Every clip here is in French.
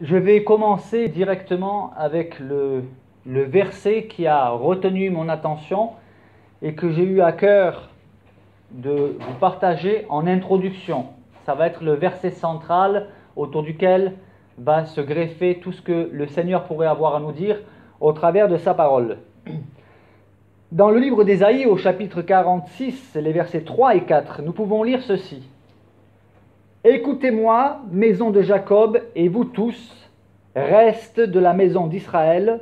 Je vais commencer directement avec le verset qui a retenu mon attention et que j'ai eu à cœur de vous partager en introduction. Ça va être le verset central autour duquel va se greffer tout ce que le Seigneur pourrait avoir à nous dire au travers de sa parole. Dans le livre d'Ésaïe, au chapitre 46, les versets 3 et 4, nous pouvons lire ceci. « Écoutez-moi, maison de Jacob, et vous tous, restes de la maison d'Israël,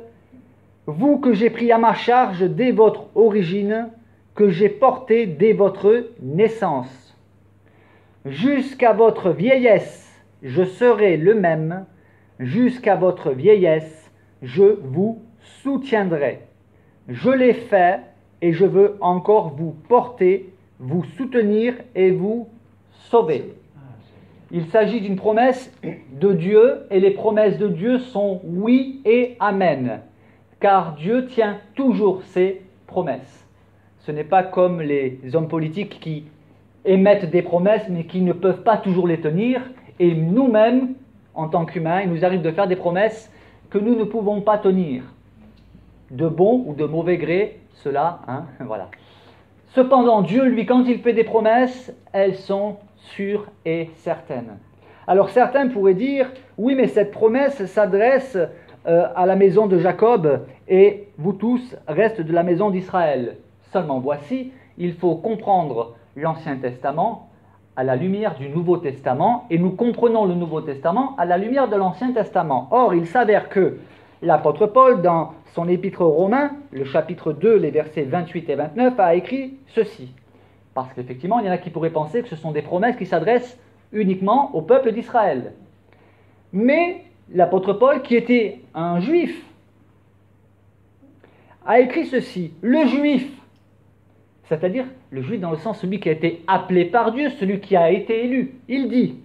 vous que j'ai pris à ma charge dès votre origine, que j'ai porté dès votre naissance. Jusqu'à votre vieillesse, je serai le même, jusqu'à votre vieillesse, je vous soutiendrai. Je l'ai fait et je veux encore vous porter, vous soutenir et vous sauver. » Il s'agit d'une promesse de Dieu et les promesses de Dieu sont oui et amen, car Dieu tient toujours ses promesses. Ce n'est pas comme les hommes politiques qui émettent des promesses mais qui ne peuvent pas toujours les tenir, et nous-mêmes, en tant qu'humains, il nous arrive de faire des promesses que nous ne pouvons pas tenir. De bon ou de mauvais gré, cela, voilà. Cependant, Dieu, lui, quand il fait des promesses, elles sont sûres et certaines. Alors certains pourraient dire, oui, mais cette promesse s'adresse à la maison de Jacob et vous tous restent de la maison d'Israël. Seulement voici, il faut comprendre l'Ancien Testament à la lumière du Nouveau Testament et nous comprenons le Nouveau Testament à la lumière de l'Ancien Testament. Or, il s'avère que l'apôtre Paul, dans son épître aux Romains, le chapitre 2, les versets 28 et 29, a écrit ceci. Parce qu'effectivement, il y en a qui pourraient penser que ce sont des promesses qui s'adressent uniquement au peuple d'Israël. Mais l'apôtre Paul, qui était un juif, a écrit ceci. Le juif, c'est-à-dire le juif dans le sens celui qui a été appelé par Dieu, celui qui a été élu, il dit,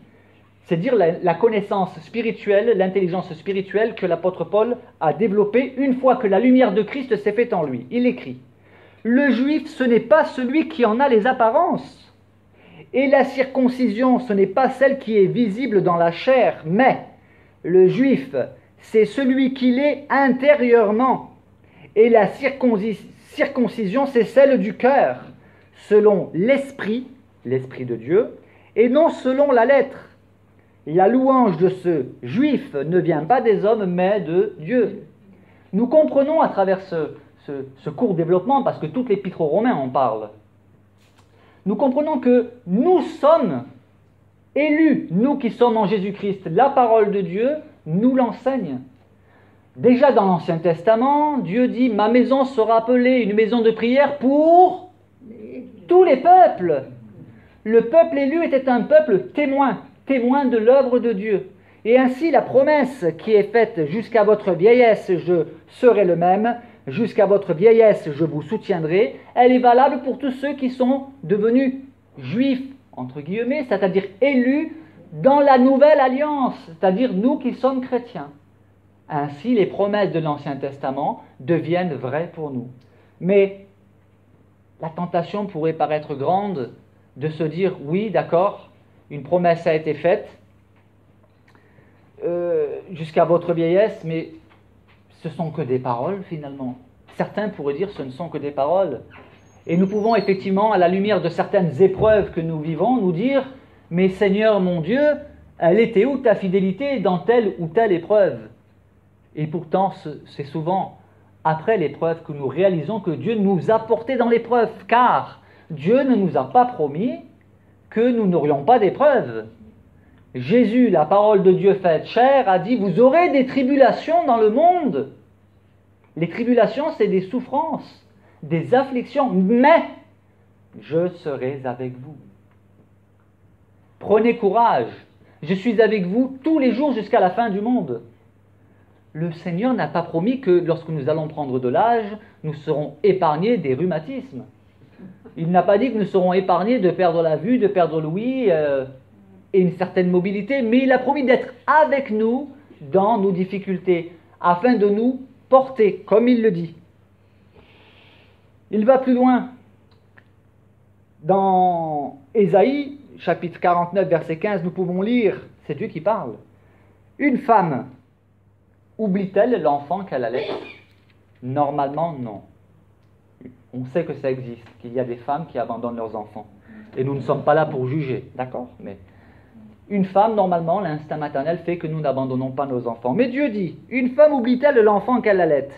c'est dire la connaissance spirituelle, l'intelligence spirituelle que l'apôtre Paul a développée une fois que la lumière de Christ s'est faite en lui. Il écrit, « Le juif, ce n'est pas celui qui en a les apparences, et la circoncision, ce n'est pas celle qui est visible dans la chair, mais le juif, c'est celui qui l'est intérieurement, et la circoncision, c'est celle du cœur, selon l'esprit de Dieu, et non selon la lettre. La louange de ce juif ne vient pas des hommes, mais de Dieu. » Nous comprenons à travers ce court développement, parce que toute l'épître aux Romains en parle, nous comprenons que nous sommes élus, nous qui sommes en Jésus-Christ. La parole de Dieu nous l'enseigne. Déjà dans l'Ancien Testament, Dieu dit « Ma maison sera appelée une maison de prière pour tous les peuples. » Le peuple élu était un peuple témoin de l'œuvre de Dieu. Et ainsi la promesse qui est faite « Jusqu'à votre vieillesse, je serai le même, jusqu'à votre vieillesse, je vous soutiendrai », elle est valable pour tous ceux qui sont devenus juifs, entre guillemets, c'est-à-dire élus dans la nouvelle alliance, c'est-à-dire nous qui sommes chrétiens. Ainsi, les promesses de l'Ancien Testament deviennent vraies pour nous. Mais la tentation pourrait paraître grande de se dire « Oui, d'accord, une promesse a été faite jusqu'à votre vieillesse, mais ce sont que des paroles finalement. » Certains pourraient dire « Ce ne sont que des paroles. » Et nous pouvons effectivement, à la lumière de certaines épreuves que nous vivons, nous dire « Mais Seigneur mon Dieu, elle était où ta fidélité dans telle ou telle épreuve ?» Et pourtant, c'est souvent après l'épreuve que nous réalisons que Dieu nous a portés dans l'épreuve, car Dieu ne nous a pas promis que nous n'aurions pas d'épreuve. Jésus, la parole de Dieu faite chair, a dit « Vous aurez des tribulations dans le monde. » Les tribulations, c'est des souffrances, des afflictions, mais je serai avec vous. Prenez courage, je suis avec vous tous les jours jusqu'à la fin du monde. Le Seigneur n'a pas promis que lorsque nous allons prendre de l'âge, nous serons épargnés des rhumatismes. Il n'a pas dit que nous serons épargnés de perdre la vue, de perdre l'ouïe et une certaine mobilité, mais il a promis d'être avec nous dans nos difficultés, afin de nous porter, comme il le dit. Il va plus loin. Dans Ésaïe, chapitre 49, verset 15, nous pouvons lire, c'est Dieu qui parle. Une femme oublie-t-elle l'enfant qu'elle allait? Normalement, non. On sait que ça existe, qu'il y a des femmes qui abandonnent leurs enfants. Et nous ne sommes pas là pour juger, d'accord? Mais une femme, normalement, l'instinct maternel fait que nous n'abandonnons pas nos enfants. Mais Dieu dit, une femme oublie-t-elle l'enfant qu'elle allait?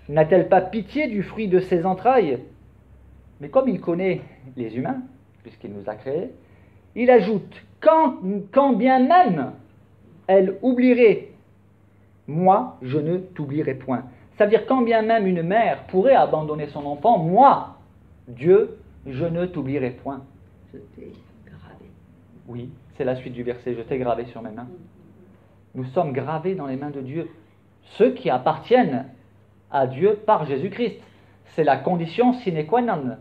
N'a-t-elle pas pitié du fruit de ses entrailles? Mais comme il connaît les humains, puisqu'il nous a créés, il ajoute, quand bien même elle oublierait, moi, je ne t'oublierai point. C'est-à-dire, quand bien même une mère pourrait abandonner son enfant, moi, Dieu, je ne t'oublierai point. Je t'ai gravé. Oui, c'est la suite du verset, je t'ai gravé sur mes mains. Nous sommes gravés dans les mains de Dieu, ceux qui appartiennent à Dieu par Jésus-Christ. C'est la condition sine qua non.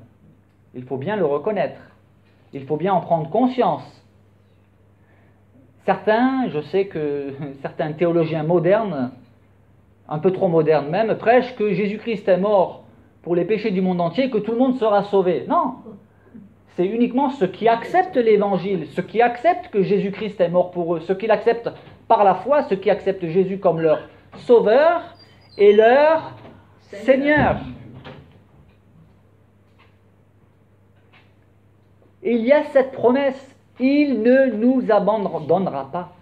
Il faut bien le reconnaître. Il faut bien en prendre conscience. Certains, je sais que certains théologiens modernes, un peu trop modernes même, prêchent que Jésus-Christ est mort pour les péchés du monde entier et que tout le monde sera sauvé. Non, c'est uniquement ceux qui acceptent l'évangile, ceux qui acceptent que Jésus-Christ est mort pour eux, ceux qui l'acceptent par la foi, ceux qui acceptent Jésus comme leur sauveur et leur Seigneur. Et il y a cette promesse, il ne nous abandonnera pas.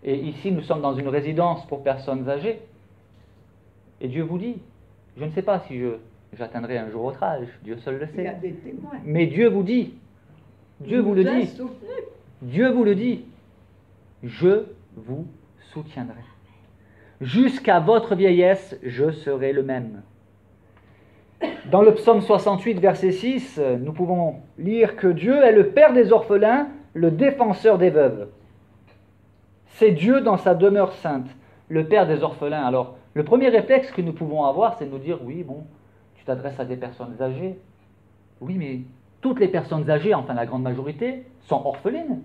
Et ici, nous sommes dans une résidence pour personnes âgées. Et Dieu vous dit, je ne sais pas si j'atteindrai un jour votre âge, Dieu seul le Il y a sait. des témoins. Mais Dieu vous dit, Dieu vous le nous a dit, soutenus. Dieu vous le dit, je vous soutiendrai. Jusqu'à votre vieillesse, je serai le même. Dans le psaume 68, verset 6, nous pouvons lire que Dieu est le Père des orphelins, le défenseur des veuves. C'est Dieu dans sa demeure sainte, le Père des orphelins. Alors, le premier réflexe que nous pouvons avoir, c'est de nous dire, oui, bon, tu t'adresses à des personnes âgées. Oui, mais toutes les personnes âgées, enfin la grande majorité, sont orphelines.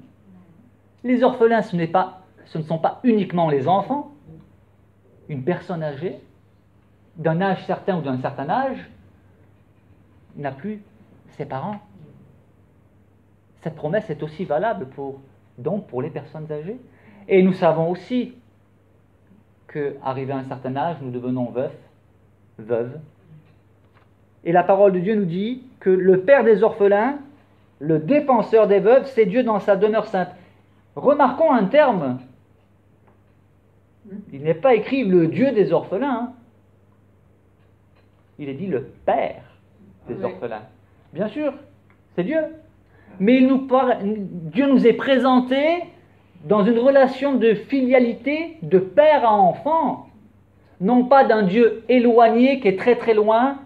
Les orphelins, ce ne sont pas uniquement les enfants. Une personne âgée, d'un âge certain ou d'un certain âge, n'a plus ses parents. Cette promesse est aussi valable pour les personnes âgées. Et nous savons aussi qu'arrivé à un certain âge, nous devenons veuves. Et la parole de Dieu nous dit que le Père des orphelins, le défenseur des veuves, c'est Dieu dans sa demeure sainte. Remarquons un terme. Il n'est pas écrit le Dieu des orphelins. Hein. Il est dit le Père des orphelins. Bien sûr, c'est Dieu. Mais Dieu nous est présenté dans une relation de filialité de père à enfant. Non pas d'un Dieu éloigné qui est très très loin,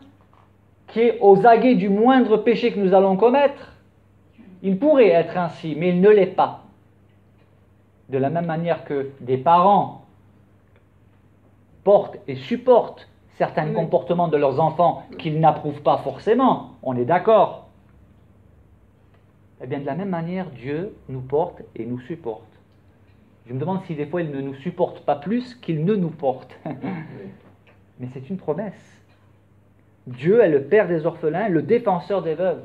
qui est aux aguets du moindre péché que nous allons commettre. Il pourrait être ainsi, mais il ne l'est pas. De la même manière que des parents portent et supportent certains comportements de leurs enfants qu'ils n'approuvent pas forcément, on est d'accord. Eh bien, de la même manière, Dieu nous porte et nous supporte. Je me demande si des fois il ne nous supporte pas plus qu'il ne nous porte. Mais c'est une promesse. Dieu est le Père des orphelins, le défenseur des veuves.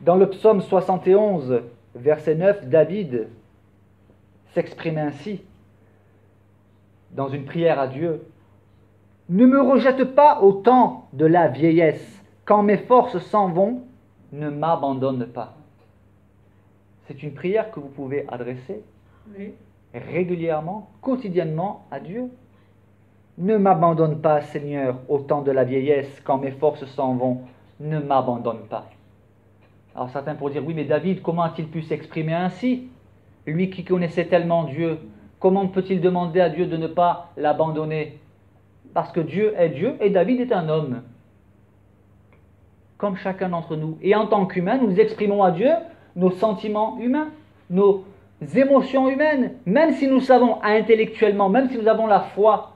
Dans le psaume 71, verset 9, David s'exprime ainsi, dans une prière à Dieu. « Ne me rejette pas au temps de la vieillesse, quand mes forces s'en vont, ne m'abandonne pas. » C'est une prière que vous pouvez adresser régulièrement, quotidiennement à Dieu. « Ne m'abandonne pas, Seigneur, au temps de la vieillesse, quand mes forces s'en vont, ne m'abandonne pas. » Alors certains pourraient dire, oui, mais David, comment a-t-il pu s'exprimer ainsi? Lui qui connaissait tellement Dieu, comment peut-il demander à Dieu de ne pas l'abandonner? Parce que Dieu est Dieu et David est un homme, comme chacun d'entre nous. Et en tant qu'humains, nous exprimons à Dieu nos sentiments humains, nos émotions humaines, même si nous savons intellectuellement, même si nous avons la foi,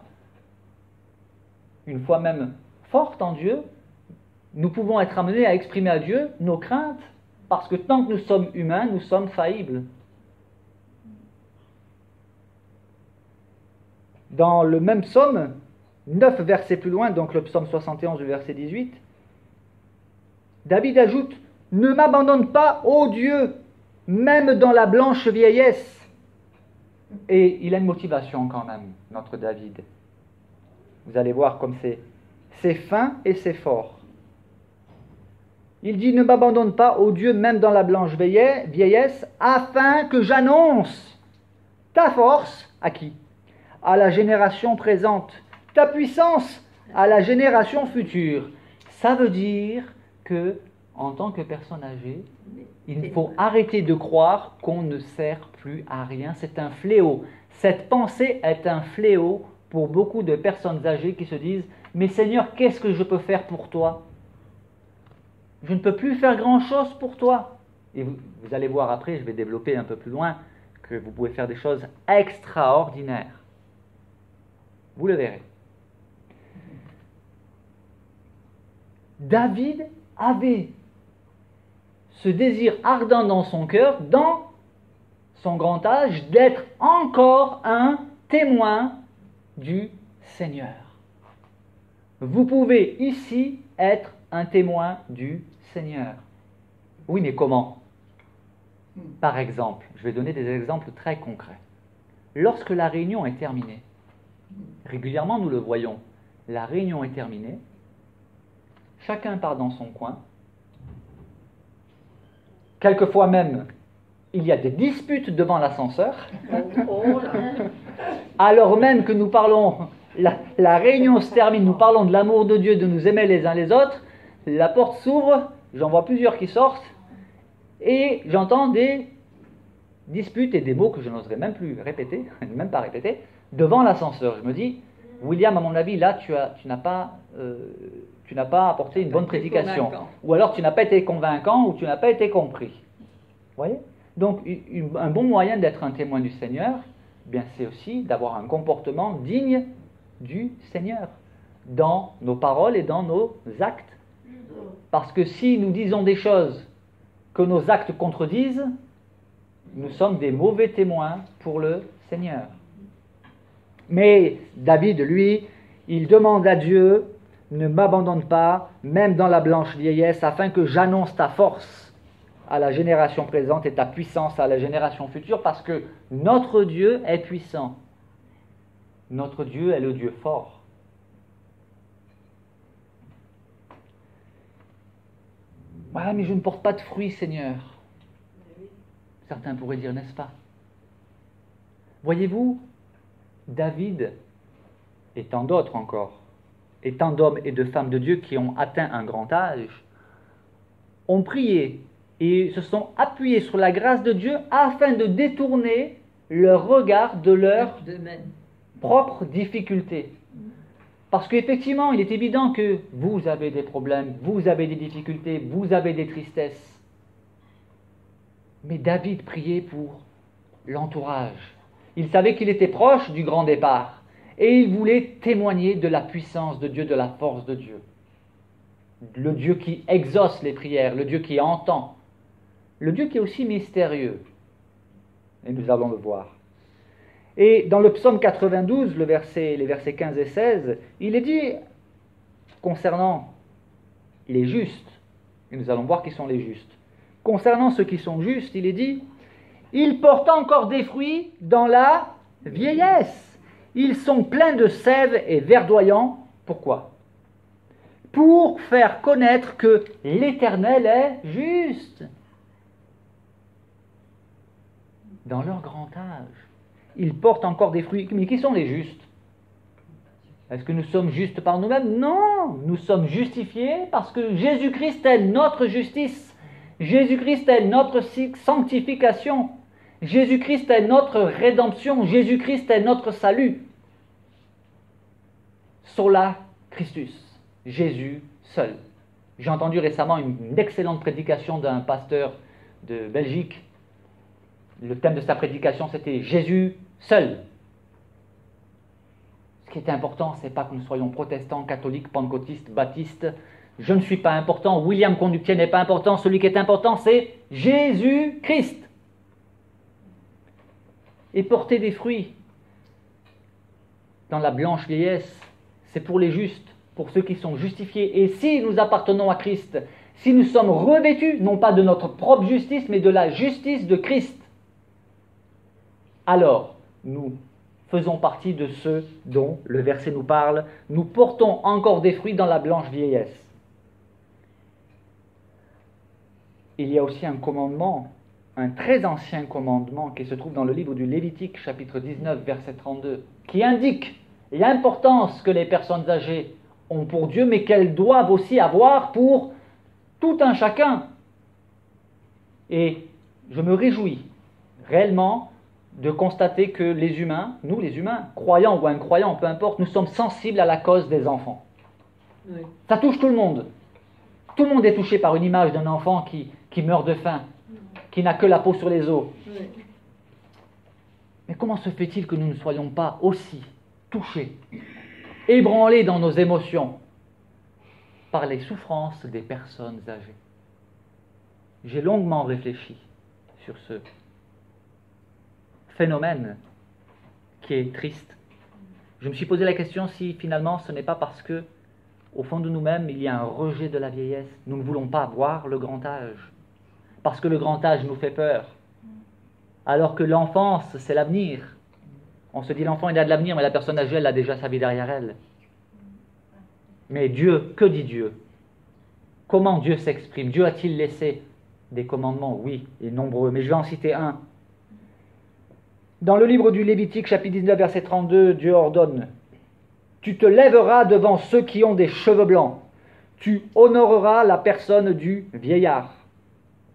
une foi même forte en Dieu, nous pouvons être amenés à exprimer à Dieu nos craintes, parce que tant que nous sommes humains, nous sommes faillibles. Dans le même psaume, 9 versets plus loin, donc le psaume 71, verset 18, David ajoute « Ne m'abandonne pas, ô Dieu, même dans la blanche vieillesse. Et il a une motivation quand même, notre David. Vous allez voir comme c'est fin et c'est fort. Il dit, ne m'abandonne pas, ô Dieu, même dans la blanche vieillesse, afin que j'annonce ta force, à qui? À la génération présente, ta puissance à la génération future. Ça veut dire que, en tant que personne âgée, il faut arrêter de croire qu'on ne sert plus à rien. C'est un fléau. Cette pensée est un fléau pour beaucoup de personnes âgées qui se disent « Mais Seigneur, qu'est-ce que je peux faire pour toi ? Je ne peux plus faire grand-chose pour toi. » Et vous allez voir après, je vais développer un peu plus loin, que vous pouvez faire des choses extraordinaires. Vous le verrez. David avait ce désir ardent dans son cœur, dans son grand âge, d'être encore un témoin du Seigneur. Vous pouvez ici être un témoin du Seigneur. Oui, mais comment? Par exemple, je vais donner des exemples très concrets. Lorsque la réunion est terminée, régulièrement nous le voyons, la réunion est terminée, chacun part dans son coin. Quelquefois même, il y a des disputes devant l'ascenseur. Alors même que nous parlons, la réunion se termine, nous parlons de l'amour de Dieu, de nous aimer les uns les autres, la porte s'ouvre, j'en vois plusieurs qui sortent, et j'entends des disputes et des mots que je n'oserais même plus répéter, même pas répéter, devant l'ascenseur. Je me dis, William, à mon avis, là, tu n'as pas apporté une bonne prédication. Ou alors tu n'as pas été convaincant ou tu n'as pas été compris. Vous voyez? Donc, un bon moyen d'être un témoin du Seigneur, bien, c'est aussi d'avoir un comportement digne du Seigneur, dans nos paroles et dans nos actes. Parce que si nous disons des choses que nos actes contredisent, nous sommes des mauvais témoins pour le Seigneur. Mais David, lui, il demande à Dieu, ne m'abandonne pas, même dans la blanche vieillesse, afin que j'annonce ta force à la génération présente et ta puissance à la génération future, parce que notre Dieu est puissant. Notre Dieu est le Dieu fort. Voilà, mais je ne porte pas de fruits, Seigneur. Certains pourraient dire, n'est-ce pas? Voyez-vous, David, et tant d'autres encore, et tant d'hommes et de femmes de Dieu qui ont atteint un grand âge, ont prié et se sont appuyés sur la grâce de Dieu afin de détourner leur regard de leurs propres difficultés. Parce qu'effectivement, il est évident que vous avez des problèmes, vous avez des difficultés, vous avez des tristesses. Mais David priait pour l'entourage. Il savait qu'il était proche du grand départ. Et il voulait témoigner de la puissance de Dieu, de la force de Dieu. Le Dieu qui exauce les prières, le Dieu qui entend. Le Dieu qui est aussi mystérieux. Et nous allons le voir. Et dans le psaume 92, les versets 15 et 16, il est dit, concernant les justes, et nous allons voir qui sont les justes, concernant ceux qui sont justes, il est dit, ils portent encore des fruits dans la vieillesse. Ils sont pleins de sève et verdoyants. Pourquoi? Pour faire connaître que l'Éternel est juste. Dans leur grand âge, ils portent encore des fruits. Mais qui sont les justes? Est-ce que nous sommes justes par nous-mêmes? Non, nous sommes justifiés parce que Jésus-Christ est notre justice. Jésus-Christ est notre sanctification. Jésus-Christ est notre rédemption. Jésus-Christ est notre salut. Sola Christus. Jésus seul. J'ai entendu récemment une excellente prédication d'un pasteur de Belgique. Le thème de sa prédication, c'était Jésus seul. Ce qui est important, ce n'est pas que nous soyons protestants, catholiques, pentecôtistes, baptistes. Je ne suis pas important. William Conductier n'est pas important. Celui qui est important, c'est Jésus-Christ. Et porter des fruits dans la blanche vieillesse, c'est pour les justes, pour ceux qui sont justifiés. Et si nous appartenons à Christ, si nous sommes revêtus, non pas de notre propre justice, mais de la justice de Christ, alors nous faisons partie de ceux dont le verset nous parle. Nous portons encore des fruits dans la blanche vieillesse. Il y a aussi un commandement, un très ancien commandement qui se trouve dans le livre du Lévitique, chapitre 19, verset 32, qui indique l'importance que les personnes âgées ont pour Dieu, mais qu'elles doivent aussi avoir pour tout un chacun. Et je me réjouis réellement de constater que les humains, nous les humains, croyants ou incroyants, peu importe, nous sommes sensibles à la cause des enfants. Oui. Ça touche tout le monde. Tout le monde est touché par une image d'un enfant qui meurt de faim, qui n'a que la peau sur les os. Oui. Mais comment se fait-il que nous ne soyons pas aussi touchés, ébranlés dans nos émotions par les souffrances des personnes âgées? J'ai longuement réfléchi sur ce phénomène qui est triste. Je me suis posé la question si finalement ce n'est pas parce que, au fond de nous-mêmes, il y a un rejet de la vieillesse. Nous ne voulons pas voir le grand âge, parce que le grand âge nous fait peur, alors que l'enfance, c'est l'avenir. On se dit l'enfant, il a de l'avenir, mais la personne âgée, elle a déjà sa vie derrière elle. Mais Dieu, que dit Dieu? Comment Dieu s'exprime? Dieu a-t-il laissé des commandements? Oui, et nombreux, mais je vais en citer un. Dans le livre du Lévitique, chapitre 19, verset 32, Dieu ordonne: tu te lèveras devant ceux qui ont des cheveux blancs. Tu honoreras la personne du vieillard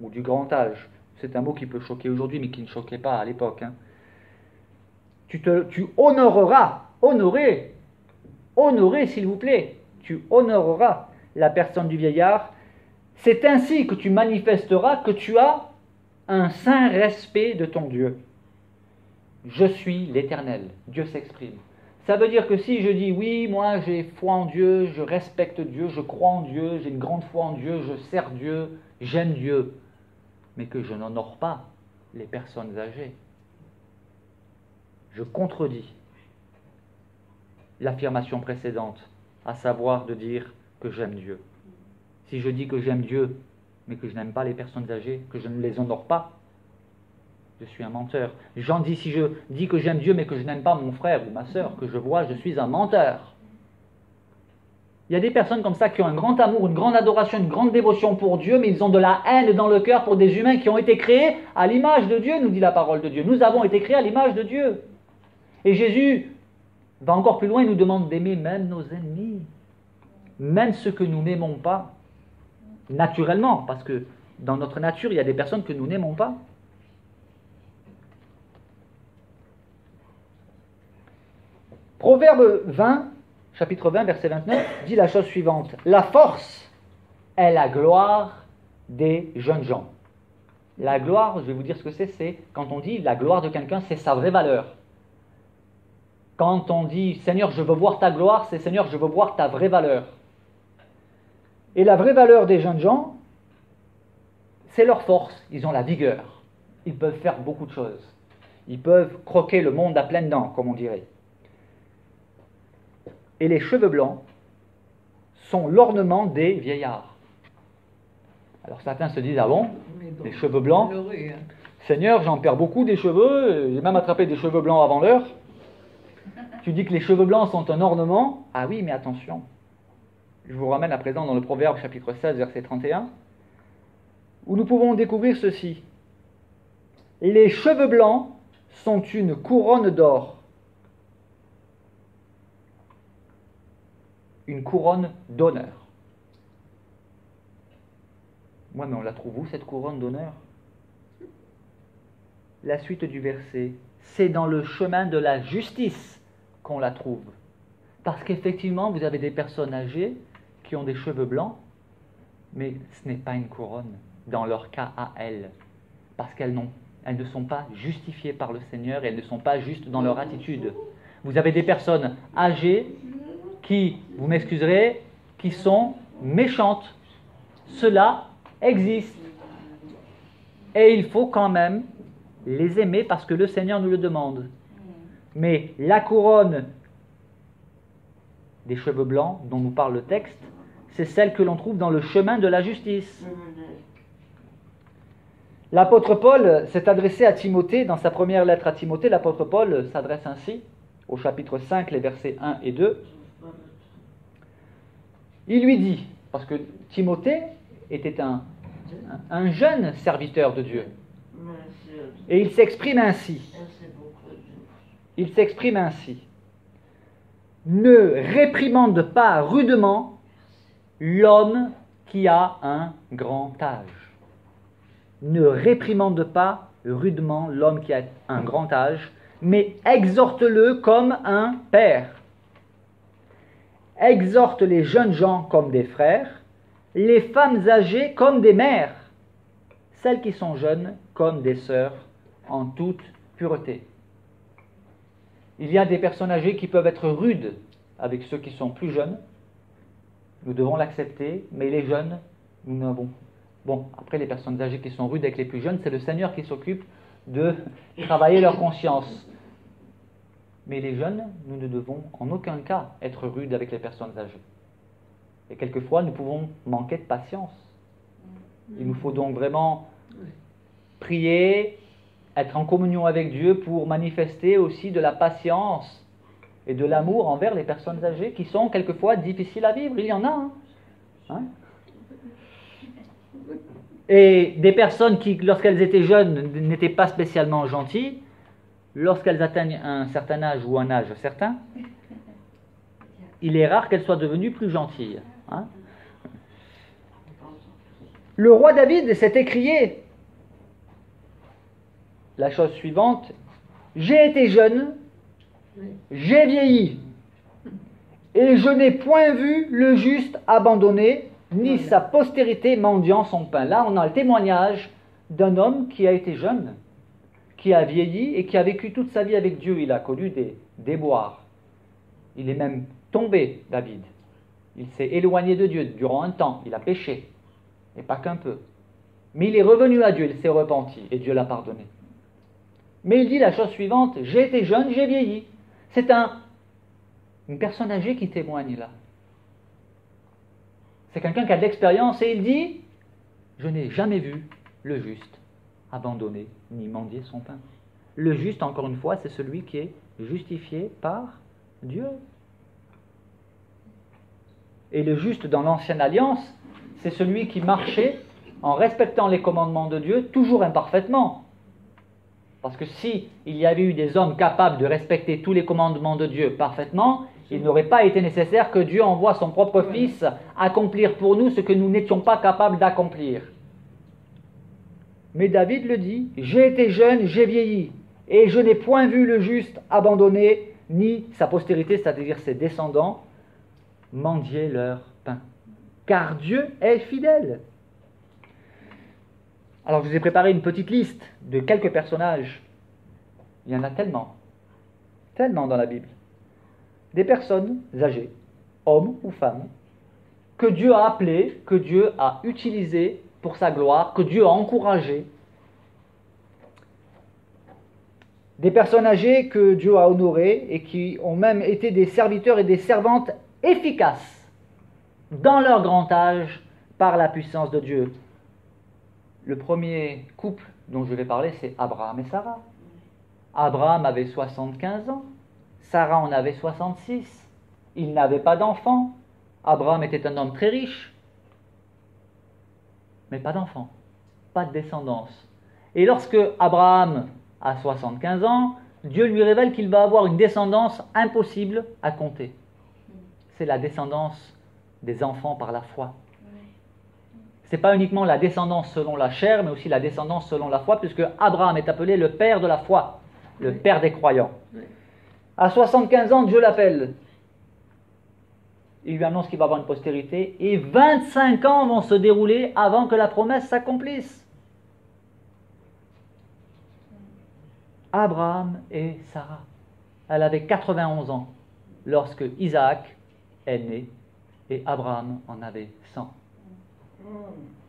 ou du grand âge. C'est un mot qui peut choquer aujourd'hui, mais qui ne choquait pas à l'époque. Hein. Tu honoreras, honorer s'il vous plaît, tu honoreras la personne du vieillard. C'est ainsi que tu manifesteras que tu as un saint respect de ton Dieu. Je suis l'Éternel. Dieu s'exprime. Ça veut dire que si je dis oui, moi j'ai foi en Dieu, je respecte Dieu, je crois en Dieu, j'ai une grande foi en Dieu, je sers Dieu, j'aime Dieu, mais que je n'honore pas les personnes âgées, je contredis l'affirmation précédente, à savoir de dire que j'aime Dieu. Si je dis que j'aime Dieu, mais que je n'aime pas les personnes âgées, que je ne les honore pas, je suis un menteur. Jean dit, si je dis que j'aime Dieu, mais que je n'aime pas mon frère ou ma sœur, que je vois, je suis un menteur. Il y a des personnes comme ça qui ont un grand amour, une grande adoration, une grande dévotion pour Dieu, mais ils ont de la haine dans le cœur pour des humains qui ont été créés à l'image de Dieu, nous dit la parole de Dieu. Nous avons été créés à l'image de Dieu. Et Jésus va encore plus loin, il nous demande d'aimer même nos ennemis, même ceux que nous n'aimons pas, naturellement, parce que dans notre nature, il y a des personnes que nous n'aimons pas. Proverbe 20, chapitre 20, verset 29, dit la chose suivante. La force est la gloire des jeunes gens. La gloire, je vais vous dire ce que c'est quand on dit la gloire de quelqu'un, c'est sa vraie valeur. Quand on dit Seigneur, je veux voir ta gloire, c'est Seigneur, je veux voir ta vraie valeur. Et la vraie valeur des jeunes gens, c'est leur force. Ils ont la vigueur. Ils peuvent faire beaucoup de choses. Ils peuvent croquer le monde à pleines dents, comme on dirait. Et les cheveux blancs sont l'ornement des vieillards. Alors certains se disent, ah bon, les cheveux blancs, Seigneur, j'en perds beaucoup des cheveux, j'ai même attrapé des cheveux blancs avant l'heure. Tu dis que les cheveux blancs sont un ornement? Ah oui, mais attention. Je vous ramène à présent dans le Proverbe chapitre 16, verset 31, où nous pouvons découvrir ceci. Les cheveux blancs sont une couronne d'or. Une couronne d'honneur. Moi, mais on la trouve où, cette couronne d'honneur? La suite du verset, c'est dans le chemin de la justice qu'on la trouve. Parce qu'effectivement, vous avez des personnes âgées qui ont des cheveux blancs, mais ce n'est pas une couronne, dans leur cas à elles. Parce qu'elles ne sont pas justifiées par le Seigneur et elles ne sont pas justes dans leur attitude. Vous avez des personnes âgées qui, vous m'excuserez, qui sont méchantes. Cela existe. Et il faut quand même les aimer parce que le Seigneur nous le demande. Mais la couronne des cheveux blancs dont nous parle le texte, c'est celle que l'on trouve dans le chemin de la justice. L'apôtre Paul s'est adressé à Timothée, dans sa première lettre à Timothée, l'apôtre Paul s'adresse ainsi, au chapitre 5, les versets 1 et 2. Il lui dit, parce que Timothée était un jeune serviteur de Dieu, et il s'exprime ainsi. Il s'exprime ainsi. Ne réprimande pas rudement l'homme qui a un grand âge. Ne réprimande pas rudement l'homme qui a un grand âge, mais exhorte-le comme un père. Exhorte les jeunes gens comme des frères, les femmes âgées comme des mères, celles qui sont jeunes comme des sœurs en toute pureté. Il y a des personnes âgées qui peuvent être rudes avec ceux qui sont plus jeunes. Nous devons l'accepter, mais les jeunes, nous n'avons. Bon, après les personnes âgées qui sont rudes avec les plus jeunes, c'est le Seigneur qui s'occupe de travailler leur conscience. Mais les jeunes, nous ne devons en aucun cas être rudes avec les personnes âgées. Et quelquefois, nous pouvons manquer de patience. Il nous faut donc vraiment prier, être en communion avec Dieu pour manifester aussi de la patience et de l'amour envers les personnes âgées qui sont quelquefois difficiles à vivre. Il y en a. Hein? Et des personnes qui, lorsqu'elles étaient jeunes, n'étaient pas spécialement gentilles, lorsqu'elles atteignent un certain âge ou un âge certain, il est rare qu'elles soient devenues plus gentilles. Hein? Le roi David s'est écrié la chose suivante: j'ai été jeune, j'ai vieilli, et je n'ai point vu le juste abandonné, ni sa postérité mendiant son pain. Là, on a le témoignage d'un homme qui a été jeune, qui a vieilli et qui a vécu toute sa vie avec Dieu. Il a connu des déboires. Il est même tombé, David. Il s'est éloigné de Dieu durant un temps. Il a péché, et pas qu'un peu. Mais il est revenu à Dieu, il s'est repenti, et Dieu l'a pardonné. Mais il dit la chose suivante: j'ai été jeune, j'ai vieilli. C'est une personne âgée qui témoigne là. C'est quelqu'un qui a de l'expérience et il dit: je n'ai jamais vu le juste abandonner ni mendier son pain. Le juste, encore une fois, c'est celui qui est justifié par Dieu. Et le juste dans l'Ancienne Alliance, c'est celui qui marchait en respectant les commandements de Dieu, toujours imparfaitement. Parce que si il y avait eu des hommes capables de respecter tous les commandements de Dieu parfaitement, il n'aurait pas été nécessaire que Dieu envoie son propre Fils accomplir pour nous ce que nous n'étions pas capables d'accomplir. Mais David le dit: j'ai été jeune, j'ai vieilli, et je n'ai point vu le juste abandonné, ni sa postérité, c'est-à-dire ses descendants, mendier leur pain. Car Dieu est fidèle. Alors je vous ai préparé une petite liste de quelques personnages. Il y en a tellement dans la Bible. Des personnes âgées, hommes ou femmes, que Dieu a appelées, que Dieu a utilisées pour sa gloire, que Dieu a encouragées. Des personnes âgées que Dieu a honorées et qui ont même été des serviteurs et des servantes efficaces dans leur grand âge par la puissance de Dieu. Le premier couple dont je vais parler, c'est Abraham et Sarah. Abraham avait 75 ans, Sarah en avait 66. Ils n'avaient pas d'enfants. Abraham était un homme très riche, mais pas d'enfants, pas de descendance. Et lorsque Abraham a 75 ans, Dieu lui révèle qu'il va avoir une descendance impossible à compter. C'est la descendance des enfants par la foi. Ce n'est pas uniquement la descendance selon la chair, mais aussi la descendance selon la foi, puisque Abraham est appelé le père de la foi, le père des croyants. À 75 ans, Dieu l'appelle. Il lui annonce qu'il va avoir une postérité, et 25 ans vont se dérouler avant que la promesse s'accomplisse. Abraham et Sarah. Elle avait 91 ans lorsque Isaac est né, et Abraham en avait 100.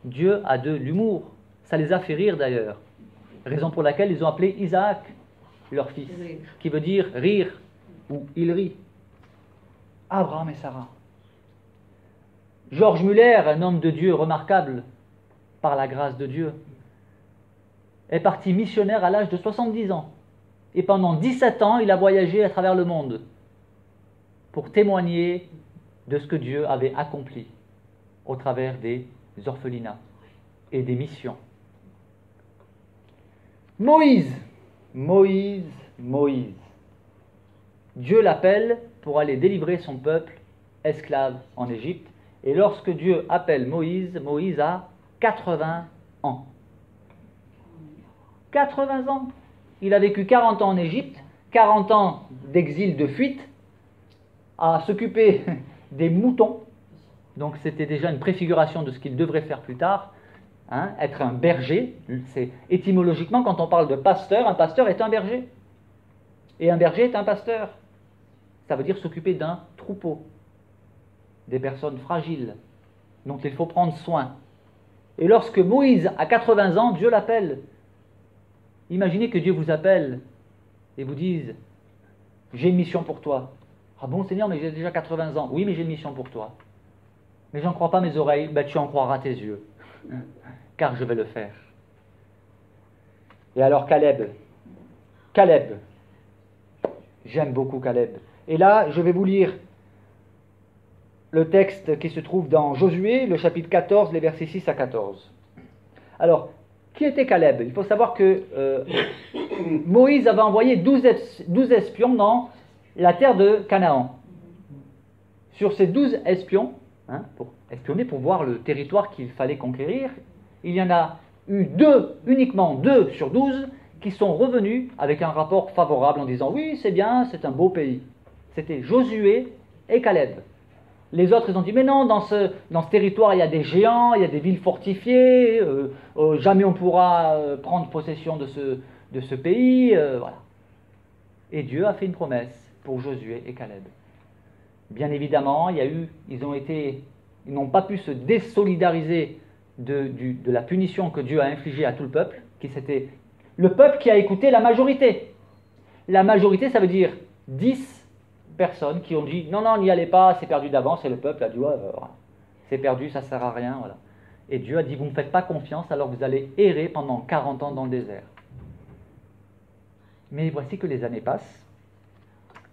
Dieu a de l'humour. Ça les a fait rire d'ailleurs. Raison pour laquelle ils ont appelé Isaac leur fils, qui veut dire rire, ou il rit. Abraham et Sarah. George Muller, un homme de Dieu remarquable par la grâce de Dieu, est parti missionnaire à l'âge de 70 ans. Et pendant 17 ans, il a voyagé à travers le monde pour témoigner de ce que Dieu avait accompli au travers des orphelinats et des missions. Moïse. Dieu l'appelle pour aller délivrer son peuple esclave en Égypte. Et lorsque Dieu appelle Moïse, Moïse a 80 ans. 80 ans. Il a vécu 40 ans en Égypte, 40 ans d'exil, de fuite, à s'occuper des moutons. Donc c'était déjà une préfiguration de ce qu'il devrait faire plus tard. Être un berger, c'est étymologiquement, quand on parle de pasteur, un pasteur est un berger. Et un berger est un pasteur. Ça veut dire s'occuper d'un troupeau, des personnes fragiles, dont il faut prendre soin. Et lorsque Moïse a 80 ans, Dieu l'appelle. Imaginez que Dieu vous appelle et vous dise « J'ai une mission pour toi ». « Ah bon Seigneur, mais j'ai déjà 80 ans. » « Oui, mais j'ai une mission pour toi. » « Mais j'en crois pas mes oreilles. » « Ben, tu en croiras tes yeux, car je vais le faire. » Et alors Caleb, j'aime beaucoup Caleb. Et là, je vais vous lire le texte qui se trouve dans Josué, le chapitre 14, les versets 6 à 14. Alors, qui était Caleb? Il faut savoir que Moïse avait envoyé 12 espions dans la terre de Canaan. Sur ces 12 espions, pour espionner, pour voir le territoire qu'il fallait conquérir, il y en a eu uniquement 2 sur 12 qui sont revenus avec un rapport favorable en disant « Oui, c'est bien, c'est un beau pays ». C'était Josué et Caleb. Les autres, ils ont dit « Mais non, dans ce territoire, il y a des géants, il y a des villes fortifiées, jamais on pourra prendre possession de ce pays. » Voilà. Et Dieu a fait une promesse pour Josué et Caleb. Bien évidemment, ils n'ont pas pu se désolidariser de la punition que Dieu a infligée à tout le peuple, c'était le peuple qui a écouté la majorité. La majorité, ça veut dire 10 personnes qui ont dit « Non, n'y allez pas, c'est perdu d'avance. » Et le peuple a dit ouais, « C'est perdu, ça ne sert à rien. » Voilà. Et Dieu a dit « Vous ne me faites pas confiance, alors vous allez errer pendant 40 ans dans le désert. » Mais voici que les années passent,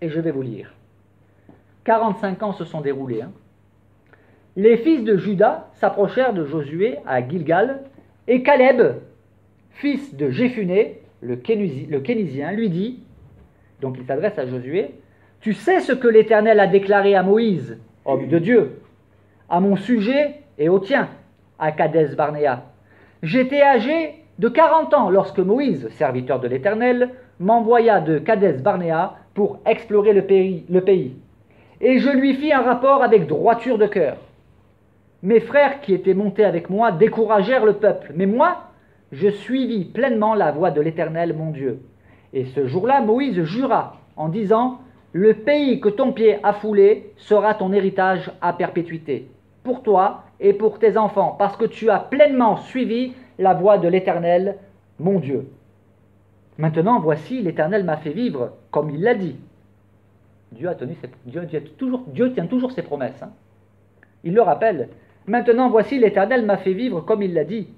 et je vais vous lire. 45 ans se sont déroulés. Les fils de Juda s'approchèrent de Josué à Gilgal, et Caleb, fils de Jéphuné, le Kénizien, lui dit, donc il s'adresse à Josué, « Tu sais ce que l'Éternel a déclaré à Moïse, homme de Dieu, à mon sujet et au tien, à Kadès Barnéa. J'étais âgé de 40 ans lorsque Moïse, serviteur de l'Éternel, m'envoya de Kadès Barnéa pour explorer le pays. Et je lui fis un rapport avec droiture de cœur. Mes frères qui étaient montés avec moi découragèrent le peuple, mais moi, je suivis pleinement la voie de l'Éternel mon Dieu. Et ce jour-là, Moïse jura en disant, « Le pays que ton pied a foulé sera ton héritage à perpétuité, pour toi et pour tes enfants, parce que tu as pleinement suivi la voie de l'Éternel mon Dieu. Maintenant, voici, l'Éternel m'a fait vivre comme il l'a dit. » Dieu tient toujours ses promesses. Il le rappelle. Maintenant, voici, l'Éternel m'a fait vivre comme il l'a dit.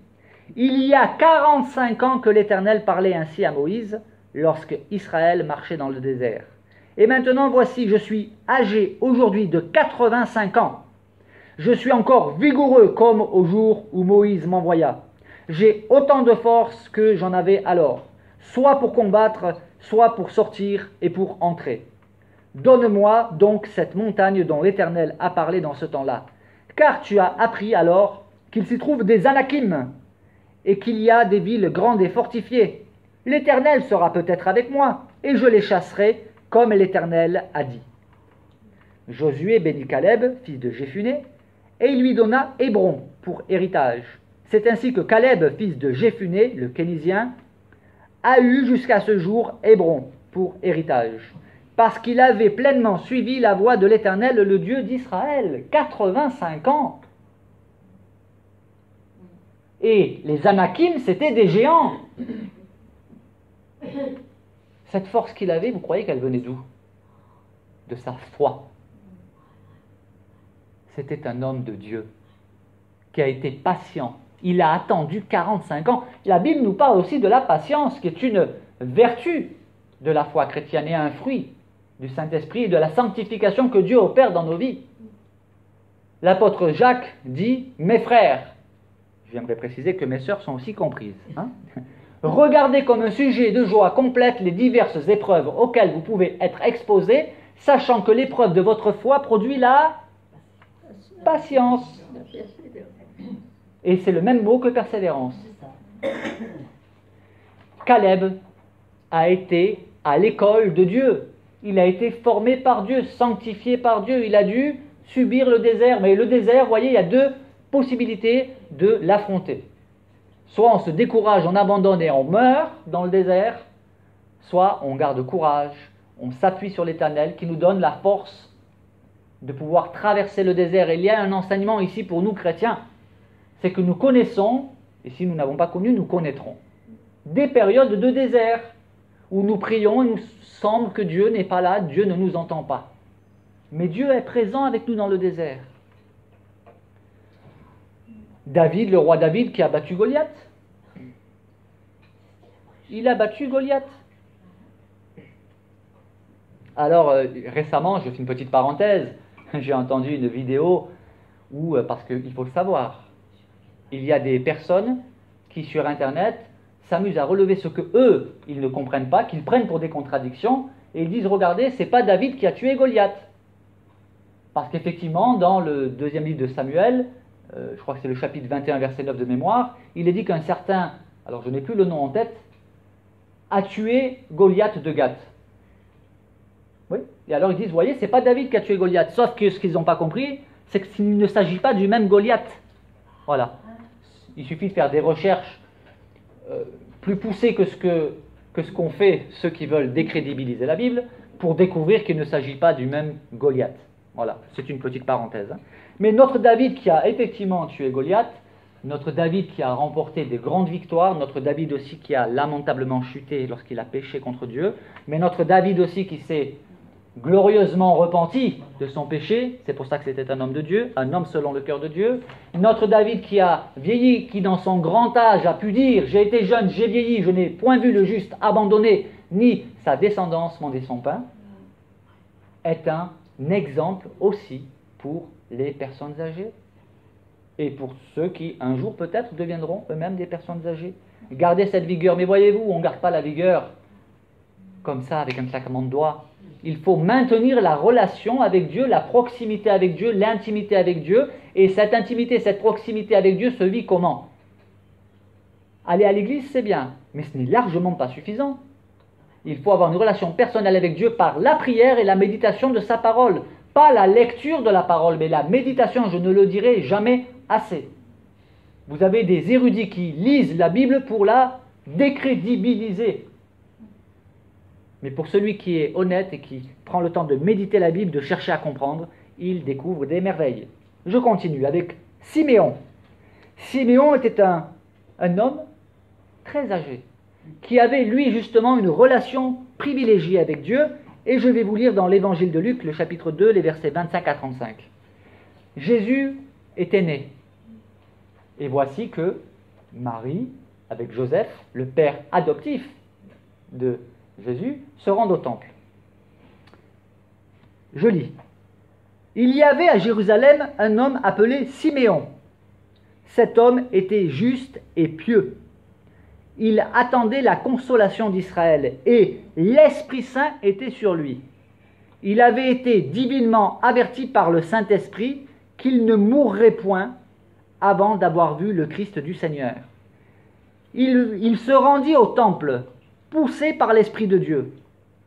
Il y a 45 ans que l'Éternel parlait ainsi à Moïse, lorsque Israël marchait dans le désert. Et maintenant, voici, je suis âgé aujourd'hui de 85 ans. Je suis encore vigoureux comme au jour où Moïse m'envoya. J'ai autant de force que j'en avais alors, soit pour combattre, soit pour sortir et pour entrer. Donne-moi donc cette montagne dont l'Éternel a parlé dans ce temps-là, car tu as appris alors qu'il s'y trouve des Anakim, et qu'il y a des villes grandes et fortifiées. L'Éternel sera peut-être avec moi, et je les chasserai, comme l'Éternel a dit. Josué bénit Caleb, fils de Jéphuné, et il lui donna Hébron pour héritage. C'est ainsi que Caleb, fils de Jéphuné, le Kénizien, a eu jusqu'à ce jour Hébron pour héritage, parce qu'il avait pleinement suivi la voie de l'Éternel, le Dieu d'Israël. 85 ans. Et les Anakim, c'était des géants. Cette force qu'il avait, vous croyez qu'elle venait d'où? De sa foi. C'était un homme de Dieu qui a été patient. Il a attendu 45 ans. La Bible nous parle aussi de la patience, qui est une vertu de la foi chrétienne et un fruit du Saint-Esprit et de la sanctification que Dieu opère dans nos vies. L'apôtre Jacques dit « Mes frères », j'aimerais préciser que mes sœurs sont aussi comprises, hein, regardez comme un sujet de joie complète les diverses épreuves auxquelles vous pouvez être exposés, sachant que l'épreuve de votre foi produit la patience. Et c'est le même mot que persévérance. Caleb a été à l'école de Dieu. Il a été formé par Dieu, sanctifié par Dieu. Il a dû subir le désert. Mais le désert, vous voyez, il y a deux possibilités de l'affronter. Soit on se décourage, on abandonne et on meurt dans le désert, soit on garde courage, on s'appuie sur l'Éternel qui nous donne la force de pouvoir traverser le désert. Et il y a un enseignement ici pour nous chrétiens, c'est que nous connaissons, et si nous n'avons pas connu, nous connaîtrons, des périodes de désert où nous prions et nous semble que Dieu n'est pas là, Dieu ne nous entend pas. Mais Dieu est présent avec nous dans le désert. David, le roi David qui a battu Goliath. Il a battu Goliath. Alors, récemment, je fais une petite parenthèse, j'ai entendu une vidéo où, parce qu'il faut le savoir, il y a des personnes qui, sur Internet, s'amusent à relever ce que eux, ils ne comprennent pas, qu'ils prennent pour des contradictions, et ils disent, regardez, c'est pas David qui a tué Goliath. Parce qu'effectivement, dans le deuxième livre de Samuel, je crois que c'est le chapitre 21, verset 9 de mémoire, il est dit qu'un certain, alors je n'ai plus le nom en tête, a tué Goliath de Gath. Oui. Et alors ils disent, vous voyez, c'est pas David qui a tué Goliath, sauf que ce qu'ils n'ont pas compris, c'est qu'il ne s'agit pas du même Goliath. Voilà. Il suffit de faire des recherches plus poussées que ce qu'ont fait ceux qui veulent décrédibiliser la Bible, pour découvrir qu'il ne s'agit pas du même Goliath. Voilà, c'est une petite parenthèse. Hein. Mais notre David qui a effectivement tué Goliath, notre David qui a remporté des grandes victoires, notre David aussi qui a lamentablement chuté lorsqu'il a péché contre Dieu, mais notre David aussi qui s'est glorieusement repenti de son péché, c'est pour ça que c'était un homme de Dieu, un homme selon le cœur de Dieu, notre David qui a vieilli, qui dans son grand âge a pu dire « J'ai été jeune, j'ai vieilli, je n'ai point vu le juste abandonné, ni sa descendance manger son pain », est un exemple aussi pour les personnes âgées et pour ceux qui un jour peut-être deviendront eux-mêmes des personnes âgées. Gardez cette vigueur, mais voyez-vous, on ne garde pas la vigueur comme ça avec un claquement de doigts. Il faut maintenir la relation avec Dieu, la proximité avec Dieu, l'intimité avec Dieu, et cette intimité, cette proximité avec Dieu se vit comment? Aller à l'église, c'est bien, mais ce n'est largement pas suffisant. Il faut avoir une relation personnelle avec Dieu par la prière et la méditation de sa parole. Pas la lecture de la parole, mais la méditation, je ne le dirai jamais assez. Vous avez des érudits qui lisent la Bible pour la décrédibiliser. Mais pour celui qui est honnête et qui prend le temps de méditer la Bible, de chercher à comprendre, il découvre des merveilles. Je continue avec Siméon. Siméon était un homme très âgé, qui avait lui justement une relation privilégiée avec Dieu, et je vais vous lire dans l'évangile de Luc, le chapitre 2, les versets 25 à 35. Jésus était né, et voici que Marie, avec Joseph, le père adoptif de Jésus, se rendent au temple. Je lis. Il y avait à Jérusalem un homme appelé Siméon. Cet homme était juste et pieux. Il attendait la consolation d'Israël et l'Esprit Saint était sur lui. Il avait été divinement averti par le Saint-Esprit qu'il ne mourrait point avant d'avoir vu le Christ du Seigneur. Il se rendit au temple, poussé par l'Esprit de Dieu.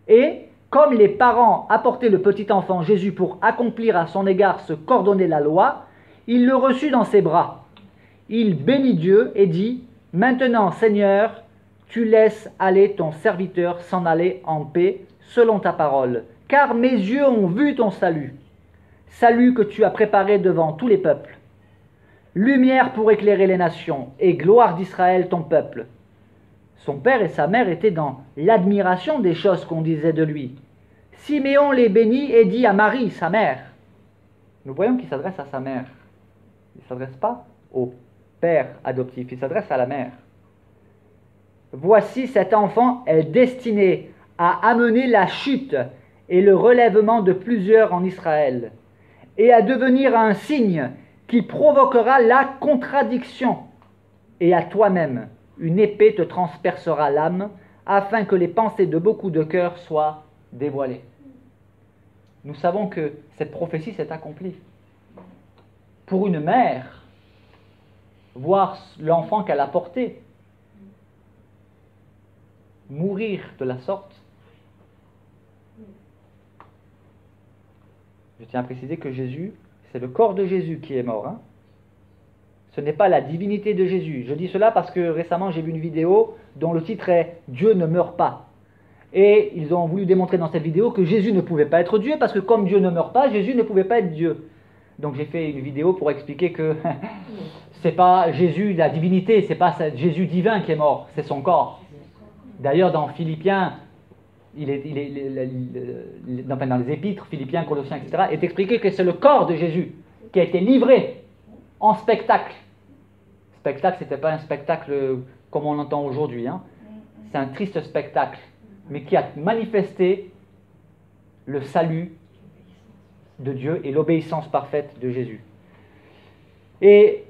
Et, comme les parents apportaient le petit enfant Jésus pour accomplir à son égard ce qu'ordonnait la loi, il le reçut dans ses bras. Il bénit Dieu et dit « Maintenant, Seigneur, tu laisses aller ton serviteur s'en aller en paix selon ta parole, car mes yeux ont vu ton salut, salut que tu as préparé devant tous les peuples, lumière pour éclairer les nations et gloire d'Israël ton peuple. » Son père et sa mère étaient dans l'admiration des choses qu'on disait de lui. Siméon les bénit et dit à Marie, sa mère. Nous voyons qu'il s'adresse à sa mère. Il ne s'adresse pas aux père adoptif, il s'adresse à la mère. Voici, cet enfant est destiné à amener la chute et le relèvement de plusieurs en Israël, et à devenir un signe qui provoquera la contradiction. Et à toi-même, une épée te transpercera l'âme, afin que les pensées de beaucoup de cœurs soient dévoilées. Nous savons que cette prophétie s'est accomplie. Pour une mère, voir l'enfant qu'elle a porté mourir de la sorte, je tiens à préciser que Jésus, c'est le corps de Jésus qui est mort. Ce n'est pas la divinité de Jésus. Je dis cela parce que récemment j'ai vu une vidéo dont le titre est « Dieu ne meurt pas ». Et ils ont voulu démontrer dans cette vidéo que Jésus ne pouvait pas être Dieu parce que comme Dieu ne meurt pas, Jésus ne pouvait pas être Dieu. Donc j'ai fait une vidéo pour expliquer que c'est pas Jésus la divinité, c'est pas Jésus divin qui est mort, c'est son corps. D'ailleurs dans Philippiens, dans les épîtres, Philippiens, Colossiens, etc., est expliqué que c'est le corps de Jésus qui a été livré en spectacle. Spectacle, c'était pas un spectacle comme on l'entend aujourd'hui, c'est un triste spectacle, mais qui a manifesté le salut de Dieu et l'obéissance parfaite de Jésus. Et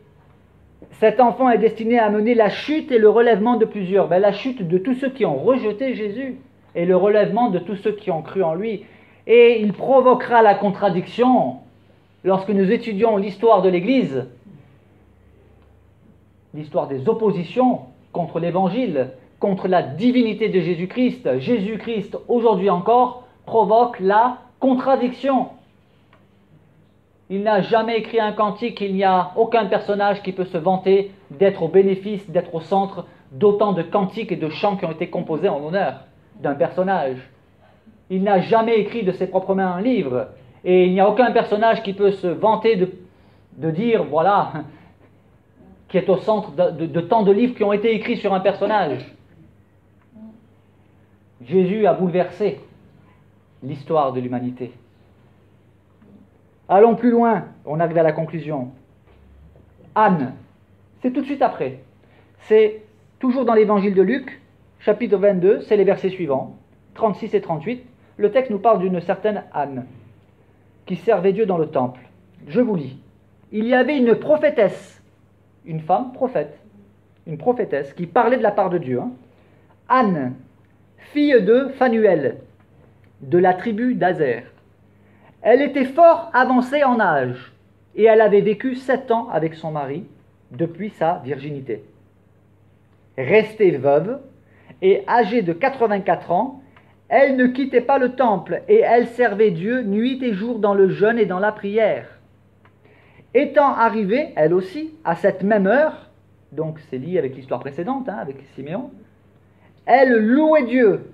cet enfant est destiné à amener la chute et le relèvement de plusieurs. La chute de tous ceux qui ont rejeté Jésus et le relèvement de tous ceux qui ont cru en lui. Et il provoquera la contradiction lorsque nous étudions l'histoire de l'Église, l'histoire des oppositions contre l'Évangile, contre la divinité de Jésus-Christ. Jésus-Christ, aujourd'hui encore, provoque la contradiction. Il n'a jamais écrit un cantique, il n'y a aucun personnage qui peut se vanter d'être au bénéfice, d'être au centre d'autant de cantiques et de chants qui ont été composés en l'honneur d'un personnage. Il n'a jamais écrit de ses propres mains un livre, et il n'y a aucun personnage qui peut se vanter de dire, voilà, qui est au centre de tant de livres qui ont été écrits sur un personnage. Jésus a bouleversé l'histoire de l'humanité. Allons plus loin, on arrive à la conclusion. Anne, c'est tout de suite après. C'est toujours dans l'évangile de Luc, chapitre 22, c'est les versets suivants, 36 et 38. Le texte nous parle d'une certaine Anne, qui servait Dieu dans le temple. Je vous lis. Il y avait une prophétesse, une femme prophète, une prophétesse qui parlait de la part de Dieu. Anne, fille de Phanuel, de la tribu d'Azer. Elle était fort avancée en âge, et elle avait vécu 7 ans avec son mari, depuis sa virginité. Restée veuve, et âgée de 84 ans, elle ne quittait pas le temple, et elle servait Dieu nuit et jour dans le jeûne et dans la prière. Étant arrivée, elle aussi, à cette même heure, donc c'est lié avec l'histoire précédente, avec Siméon, elle louait Dieu,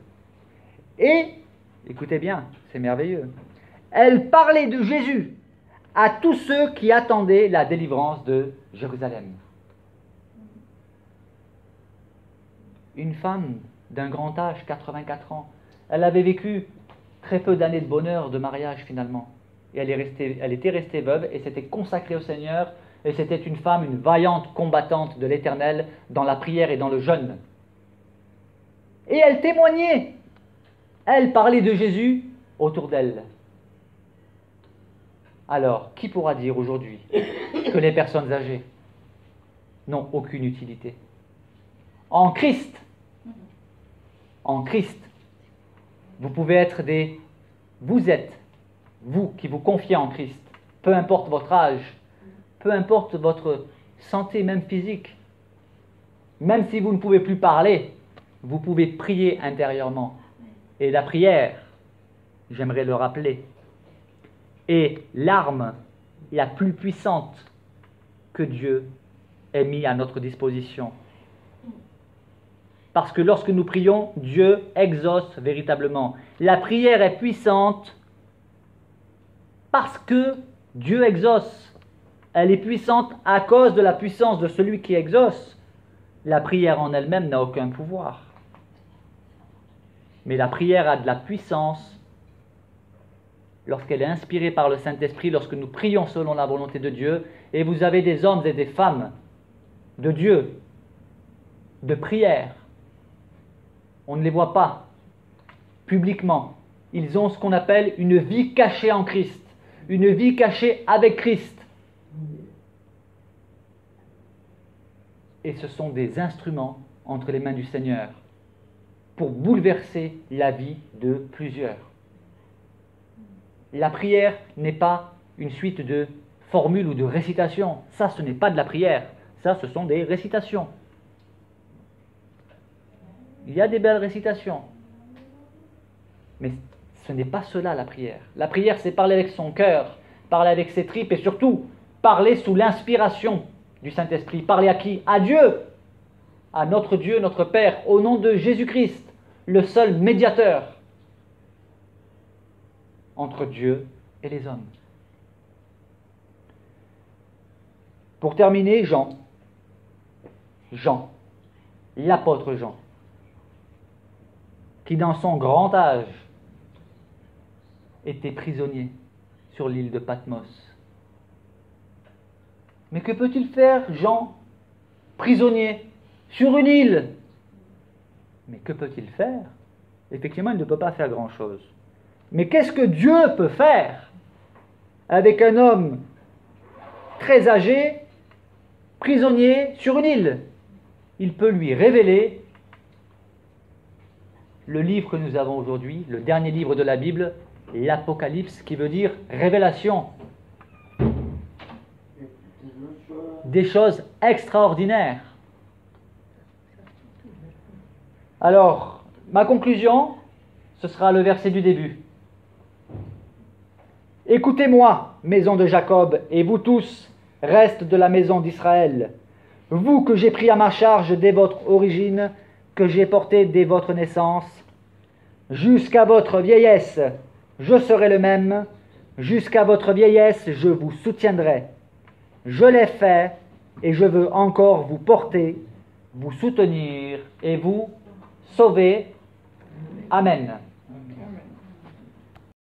et, écoutez bien, c'est merveilleux, elle parlait de Jésus à tous ceux qui attendaient la délivrance de Jérusalem. Une femme d'un grand âge, 84 ans, elle avait vécu très peu d'années de bonheur, de mariage finalement. Et elle était restée veuve et s'était consacrée au Seigneur. Et c'était une femme, une vaillante combattante de l'Éternel dans la prière et dans le jeûne. Et elle témoignait. Elle parlait de Jésus autour d'elle. Alors, qui pourra dire aujourd'hui que les personnes âgées n'ont aucune utilité? En Christ, vous pouvez être vous êtes, vous qui vous confiez en Christ, peu importe votre âge, peu importe votre santé, même physique, même si vous ne pouvez plus parler, vous pouvez prier intérieurement. Et la prière, j'aimerais le rappeler, est l'arme la plus puissante que Dieu ait mis à notre disposition. Parce que lorsque nous prions, Dieu exauce véritablement. La prière est puissante parce que Dieu exauce. Elle est puissante à cause de la puissance de celui qui exauce. La prière en elle-même n'a aucun pouvoir. Mais la prière a de la puissance lorsqu'elle est inspirée par le Saint-Esprit, lorsque nous prions selon la volonté de Dieu. Et vous avez des hommes et des femmes de Dieu, de prière. On ne les voit pas publiquement. Ils ont ce qu'on appelle une vie cachée en Christ, une vie cachée avec Christ. Et ce sont des instruments entre les mains du Seigneur pour bouleverser la vie de plusieurs. La prière n'est pas une suite de formules ou de récitations. Ça, ce n'est pas de la prière. Ça, ce sont des récitations. Il y a des belles récitations. Mais ce n'est pas cela la prière. La prière, c'est parler avec son cœur, parler avec ses tripes et surtout parler sous l'inspiration du Saint-Esprit. Parler à qui? À Dieu, à notre Dieu, notre Père, au nom de Jésus-Christ, le seul médiateur entre Dieu et les hommes. Pour terminer, Jean, l'apôtre Jean, qui dans son grand âge était prisonnier sur l'île de Patmos. Mais que peut-il faire, Jean, prisonnier sur une île? Mais que peut-il faire? Effectivement, il ne peut pas faire grand-chose. Mais qu'est-ce que Dieu peut faire avec un homme très âgé, prisonnier sur une île? Il peut lui révéler le livre que nous avons aujourd'hui, le dernier livre de la Bible, l'Apocalypse, qui veut dire révélation. Des choses extraordinaires. Alors, ma conclusion, ce sera le verset du début. Écoutez-moi, maison de Jacob, et vous tous, restes de la maison d'Israël, vous que j'ai pris à ma charge dès votre origine, que j'ai porté dès votre naissance, jusqu'à votre vieillesse, je serai le même, jusqu'à votre vieillesse, je vous soutiendrai. Je l'ai fait, et je veux encore vous porter, vous soutenir, et vous sauver. Amen.